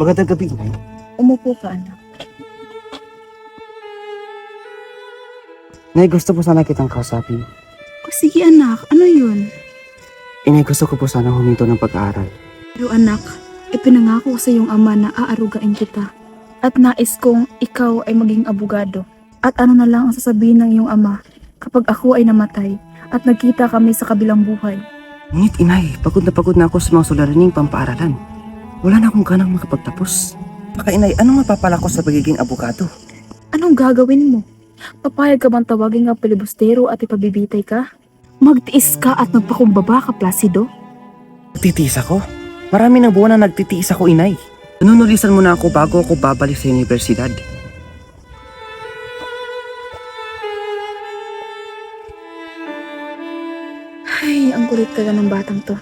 Magandang gabi, Inay. Umupo ka, anak. Inay, gusto po sana kitang kausapin. O sige, anak. Ano yun? Inay, gusto ko po sana huminto ng pag-aaral. Pero anak, ipinangako ko sa iyong ama na aarugain kita. At nais kong ikaw ay maging abogado. At ano na lang ang sasabihin ng iyong ama kapag ako ay namatay at nagkita kami sa kabilang buhay. Ngunit, Inay, pagod na ako sa mga suliraning pampaaralan. Wala na akong ganang makapagtapos. Baka, Inay, anong mapapala ko sa pagiging abogado? Anong gagawin mo? Papayag ka bang tawagin ang pilibustero at ipabibitay ka? Magtiis ka at magpakumbaba ka, Placido? Nagtitiis ako? Marami ng buwan na nagtitiis ako, Inay. Nanunulisan mo na ako bago ako babalik sa universidad. Ay, ang kulit talaga ng batang to.